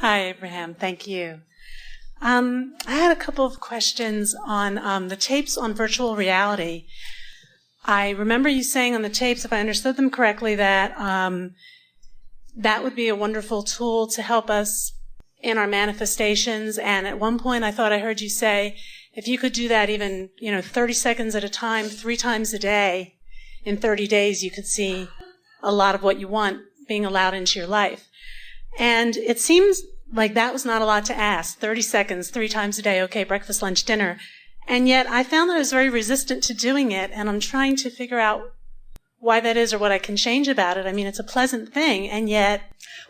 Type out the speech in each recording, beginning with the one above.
Hi, Abraham. Thank you. I had a couple of questions on the tapes on virtual reality. I remember you saying on the tapes, if I understood them correctly, that that would be a wonderful tool to help us in our manifestations. And at one point, I thought I heard you say, if you could do that even, 30 seconds at a time, 3 times a day, in 30 days, you could see a lot of what you want being allowed into your life. And it seems like that was not a lot to ask. 30 seconds, 3 times a day, okay, breakfast, lunch, dinner. And yet I found that I was very resistant to doing it, and I'm trying to figure out why that is or what I can change about it. I mean, it's a pleasant thing, and yet...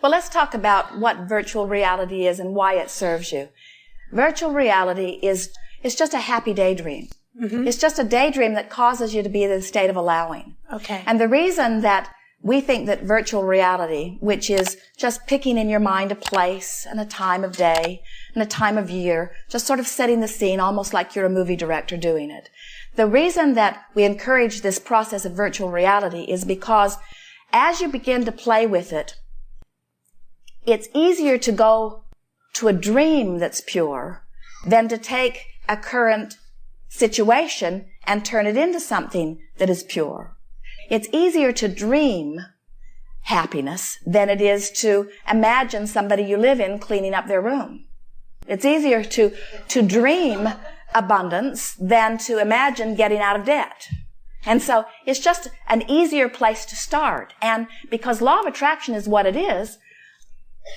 Well, let's talk about what virtual reality is and why it serves you. Virtual reality is just a happy daydream. Mm-hmm. It's just a daydream that causes you to be in the state of allowing. Okay. And the reason that we think that virtual reality, which is just picking in your mind a place and a time of day and a time of year, just sort of setting the scene almost like you're a movie director doing it. The reason that we encourage this process of virtual reality is because as you begin to play with it, it's easier to go to a dream that's pure than to take a current situation and turn it into something that is pure. It's easier to dream happiness than it is to imagine somebody you live in cleaning up their room. It's easier to dream abundance than to imagine getting out of debt. And so it's just an easier place to start. And because law of attraction is what it is,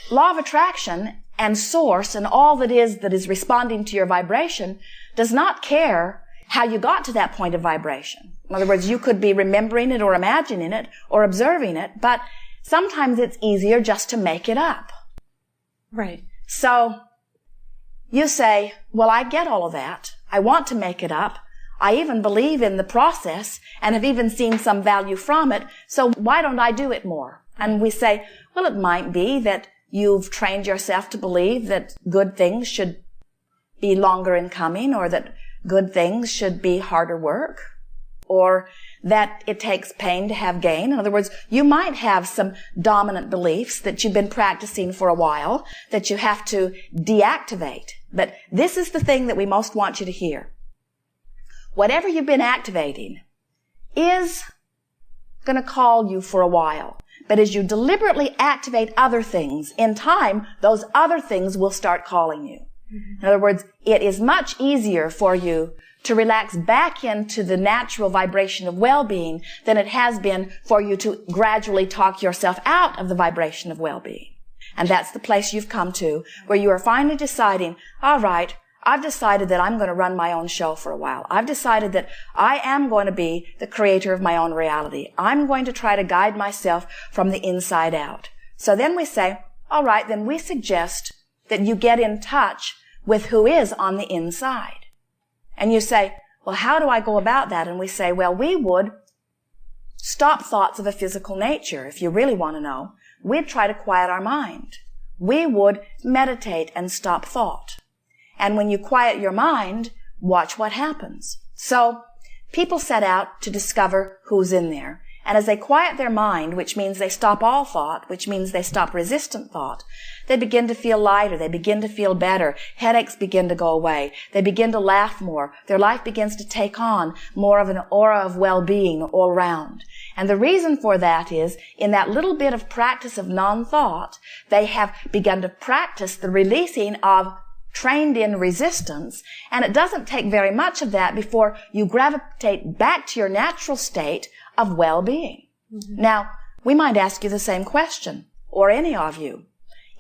law of attraction and source and all that is responding to your vibration does not care how you got to that point of vibration. In other words, you could be remembering it or imagining it or observing it, but sometimes it's easier just to make it up. Right. So you say, well, I get all of that. I want to make it up. I even believe in the process and have even seen some value from it. So why don't I do it more? And we say, well, it might be that you've trained yourself to believe that good things should be longer in coming, or that good things should be harder work, or that it takes pain to have gain. In other words, you might have some dominant beliefs that you've been practicing for a while that you have to deactivate. But this is the thing that we most want you to hear. Whatever you've been activating is going to call you for a while. But as you deliberately activate other things, in time, those other things will start calling you. Mm-hmm. In other words, it is much easier for you to relax back into the natural vibration of well-being than it has been for you to gradually talk yourself out of the vibration of well-being. And that's the place you've come to, where you are finally deciding, all right, I've decided that I'm going to run my own show for a while. I've decided that I am going to be the creator of my own reality. I'm going to try to guide myself from the inside out. So then we say, all right, then we suggest that you get in touch with who is on the inside. And you say, well, how do I go about that? And we say, well, we would stop thoughts of a physical nature. If you really want to know, we'd try to quiet our mind. We would meditate and stop thought. And when you quiet your mind, watch what happens. So people set out to discover who's in there. And as they quiet their mind, which means they stop all thought, which means they stop resistant thought, they begin to feel lighter. They begin to feel better. Headaches begin to go away. They begin to laugh more. Their life begins to take on more of an aura of well-being all around. And the reason for that is, in that little bit of practice of non-thought, they have begun to practice the releasing of trained-in resistance, and it doesn't take very much of that before you gravitate back to your natural state of well-being. Mm-hmm. Now, we might ask you the same question, or any of you.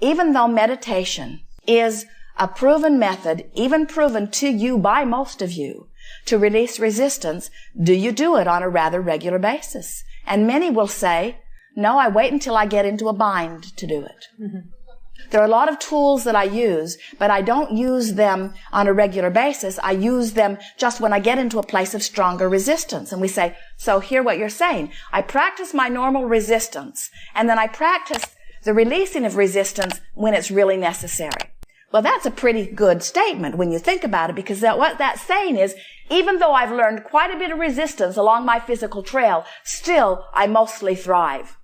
Even though meditation is a proven method, even proven to you by most of you, to release resistance, do you do it on a rather regular basis? And many will say, no, I wait until I get into a bind to do it. Mm-hmm. There are a lot of tools that I use, but I don't use them on a regular basis. I use them just when I get into a place of stronger resistance. And we say, so hear what you're saying. I practice my normal resistance, and then I practice the releasing of resistance when it's really necessary. Well, that's a pretty good statement when you think about it, because what that's saying is, even though I've learned quite a bit of resistance along my physical trail, still I mostly thrive.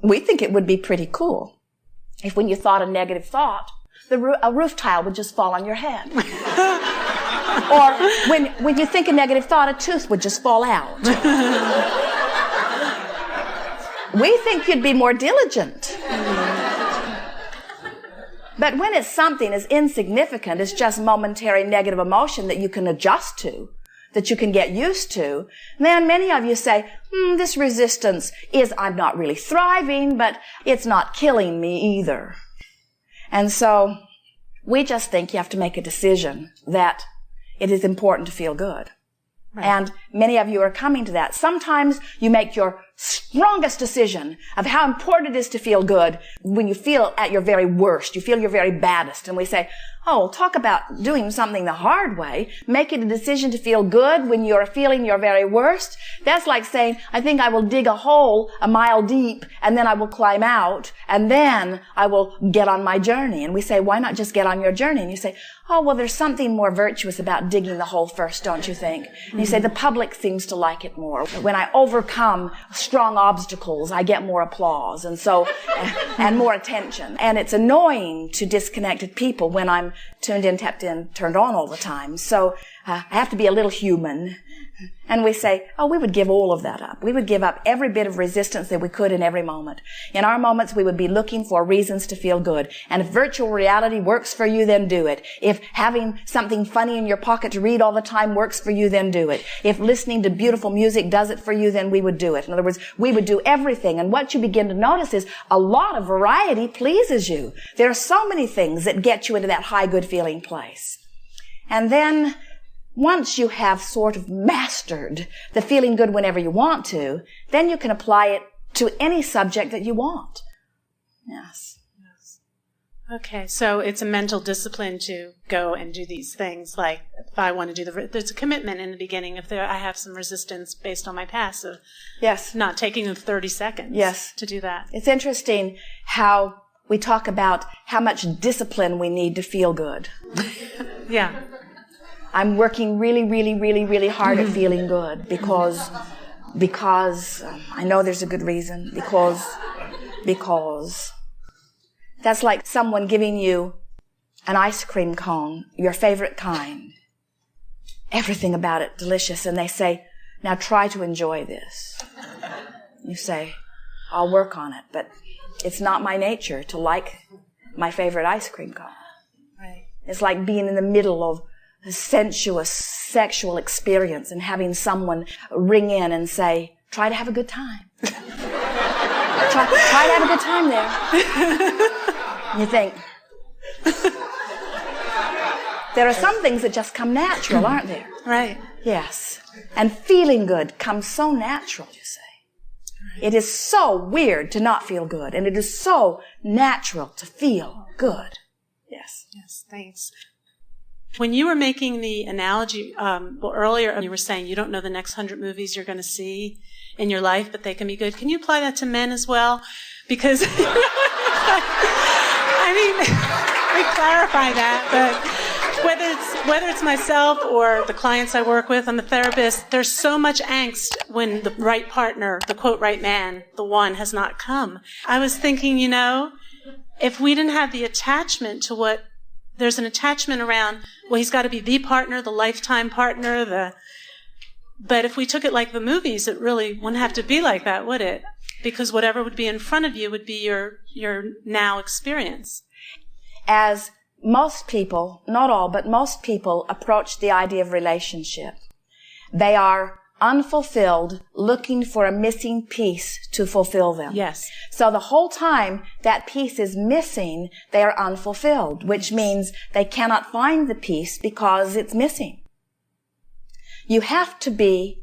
We think it would be pretty cool if when you thought a negative thought, a roof tile would just fall on your head. Or when you think a negative thought, a tooth would just fall out. We think you'd be more diligent. But when it's something as insignificant as just momentary negative emotion that you can adjust to, that you can get used to, then many of you say, this resistance I'm not really thriving, but it's not killing me either. And so we just think you have to make a decision that it is important to feel good. Right. And many of you are coming to that. Sometimes you make your strongest decision of how important it is to feel good when you feel at your very worst. You feel your very baddest. And we say, talk about doing something the hard way. Making a decision to feel good when you're feeling your very worst. That's like saying, I think I will dig a hole a mile deep and then I will climb out and then I will get on my journey. And we say, why not just get on your journey? And you say, there's something more virtuous about digging the hole first, don't you think? And you say, the public seems to like it more. When I overcome strong obstacles, I get more applause and more attention. And it's annoying to disconnected people when I'm tuned in, tapped in, turned on all the time. So I have to be a little human. And we say, we would give all of that up. We would give up every bit of resistance that we could in every moment. In our moments, we would be looking for reasons to feel good. And if virtual reality works for you, then do it. If having something funny in your pocket to read all the time works for you, then do it. If listening to beautiful music does it for you, then we would do it. In other words, we would do everything. And what you begin to notice is a lot of variety pleases you. There are so many things that get you into that high, good feeling place. And then once you have sort of mastered the feeling good whenever you want to, then you can apply it to any subject that you want. Yes. Okay, so it's a mental discipline to go and do these things. Like if I want to do there's a commitment in the beginning. If I have some resistance based on my past of not taking the 30 seconds to do that. It's interesting how we talk about how much discipline we need to feel good. Yeah. I'm working really, really, really, really hard at feeling good because I know there's a good reason. Because that's like someone giving you an ice cream cone, your favorite kind. Everything about it delicious. And they say, now try to enjoy this. You say, I'll work on it, but it's not my nature to like my favorite ice cream cone. Right. It's like being in the middle of a sensuous sexual experience and having someone ring in and say, try to have a good time. try to have a good time there. You think, there are some things that just come natural, aren't there? Right. Yes. And feeling good comes so natural, you say. Right. It is so weird to not feel good, and it is so natural to feel good. Yes. Yes, thanks. When you were making the analogy, earlier you were saying you don't know the next 100 movies you're going to see in your life, but they can be good. Can you apply that to men as well? Because, let me clarify that, but whether it's myself or the clients I work with, I'm a therapist, there's so much angst when the right partner, the quote right man, the one has not come. I was thinking, if we didn't have the attachment to there's an attachment around, he's got to be the partner, the lifetime partner, but if we took it like the movies, it really wouldn't have to be like that, would it? Because whatever would be in front of you would be your now experience. As most people, not all, but most people approach the idea of relationship, they are unfulfilled, looking for a missing piece to fulfill them. Yes. So the whole time that piece is missing, they are unfulfilled, which means they cannot find the piece because it's missing. You have to be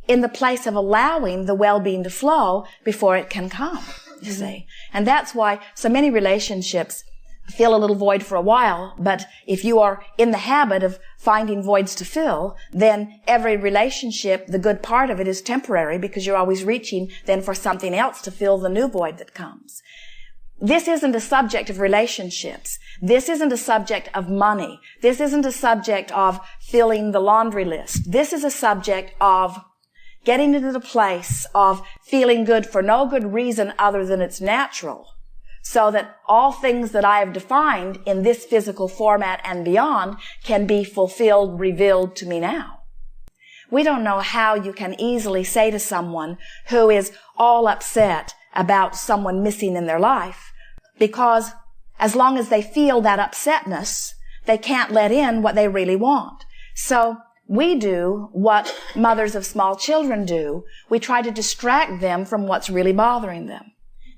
in the place of allowing the well-being to flow before it can come, you see. And that's why so many relationships feel a little void for a while, but if you are in the habit of finding voids to fill, then every relationship, the good part of it is temporary because you're always reaching then for something else to fill the new void that comes. This isn't a subject of relationships. This isn't a subject of money. This isn't a subject of filling the laundry list. This is a subject of getting into the place of feeling good for no good reason other than it's natural. so that all things that I have defined in this physical format and beyond can be fulfilled, revealed to me now. We don't know how you can easily say to someone who is all upset about someone missing in their life, because as long as they feel that upsetness, they can't let in what they really want. So we do what mothers of small children do. We try to distract them from what's really bothering them.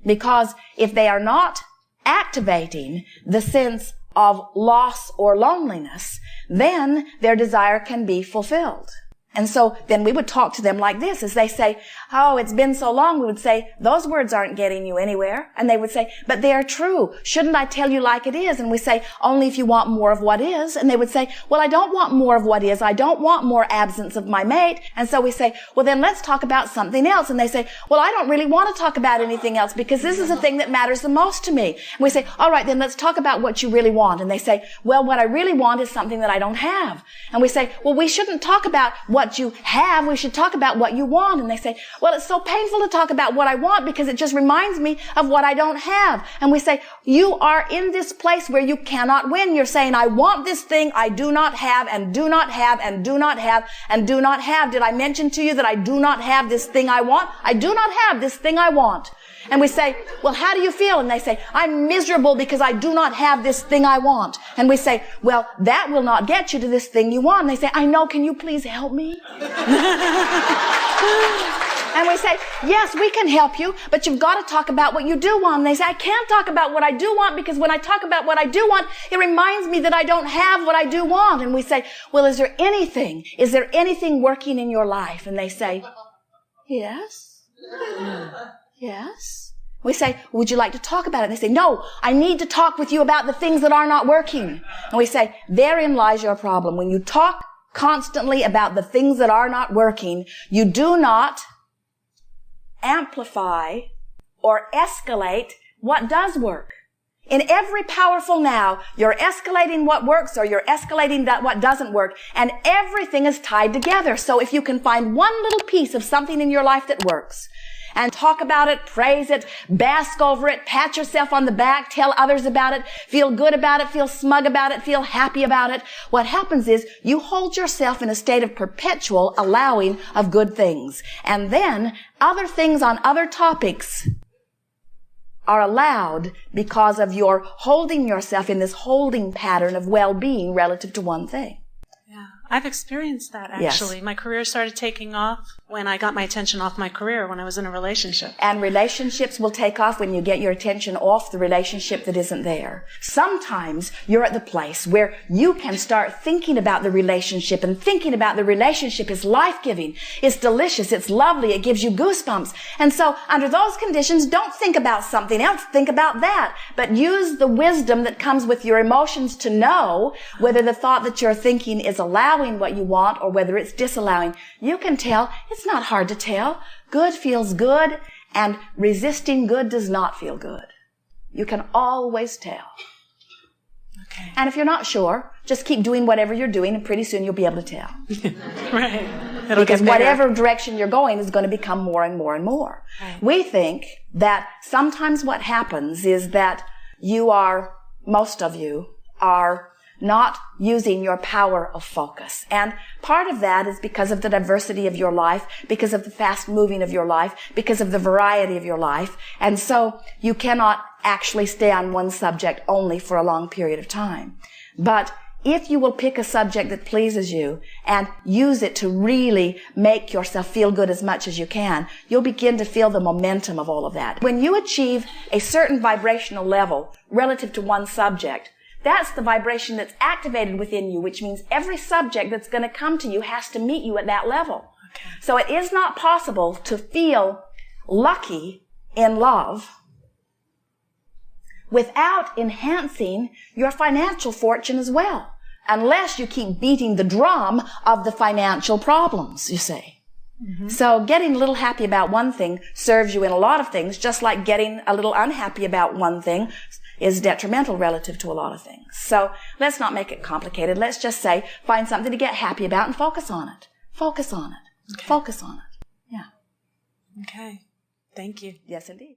Because if they are not activating the sense of loss or loneliness, then their desire can be fulfilled. And so then we would talk to them like this. As they say, oh, it's been so long, we would say, those words aren't getting you anywhere. And they would say, but they are true. Shouldn't I tell you like it is? And we say, only if you want more of what is. And they would say, well, I don't want more of what is. I don't want more absence of my mate. And so we say, well, then let's talk about something else. And they say, well, I don't really want to talk about anything else because this is the thing that matters the most to me. And we say, all right, then let's talk about what you really want. And they say, well, what I really want is something that I don't have. And we say, well, we shouldn't talk about what you have, we should talk about what you want. And they say, well, it's so painful to talk about what I want because it just reminds me of what I don't have. And we say, you are in this place where you cannot win. You're saying, I want this thing I do not have and do not have and do not have and do not have. Did I mention to you that I do not have this thing I want? I do not have this thing I want. And we say, well, how do you feel? And they say, I'm miserable because I do not have this thing I want. And we say, well, that will not get you to this thing you want. And they say, I know, can you please help me? And we say, yes, we can help you, but you've got to talk about what you do want. And they say, I can't talk about what I do want because when I talk about what I do want, it reminds me that I don't have what I do want. And we say, well, is there anything working in your life? And they say, yes. Yes. We say, would you like to talk about it? And they say, no, I need to talk with you about the things that are not working. And we say, therein lies your problem. When you talk constantly about the things that are not working, you do not amplify or escalate what does work. In every powerful now, you're escalating what works or you're escalating that what doesn't work, and everything is tied together. So if you can find one little piece of something in your life that works, and talk about it, praise it, bask over it, pat yourself on the back, tell others about it, feel good about it, feel smug about it, feel happy about it. What happens is you hold yourself in a state of perpetual allowing of good things. And then other things on other topics are allowed because of your holding yourself in this holding pattern of well-being relative to one thing. Yeah, I've experienced that, actually. Yes. My career started taking off when I got my attention off my career, when I was in a relationship. And relationships will take off when you get your attention off the relationship that isn't there. Sometimes you're at the place where you can start thinking about the relationship, and thinking about the relationship is life-giving. It's delicious. It's lovely. It gives you goosebumps. And so under those conditions, don't think about something else. Think about that. But use the wisdom that comes with your emotions to know whether the thought that you're thinking is allowing what you want or whether it's disallowing. You can tell. It's not hard to tell. Good feels good, and resisting good does not feel good. You can always tell. Okay. And if you're not sure, just keep doing whatever you're doing, and pretty soon you'll be able to tell. Right. Because whatever direction you're going is going to become more and more and more. Right. We think that sometimes what happens is that most of you are not using your power of focus. And part of that is because of the diversity of your life, because of the fast moving of your life, because of the variety of your life. And so you cannot actually stay on one subject only for a long period of time. But if you will pick a subject that pleases you and use it to really make yourself feel good as much as you can, you'll begin to feel the momentum of all of that. When you achieve a certain vibrational level relative to one subject, that's the vibration that's activated within you, which means every subject that's going to come to you has to meet you at that level. Okay. So it is not possible to feel lucky in love without enhancing your financial fortune as well, unless you keep beating the drum of the financial problems, you see. Mm-hmm. So getting a little happy about one thing serves you in a lot of things, just like getting a little unhappy about one thing is detrimental relative to a lot of things. So let's not make it complicated. Let's just say, find something to get happy about and focus on it. Focus on it. Okay. Focus on it. Yeah. Okay. Thank you. Yes, indeed.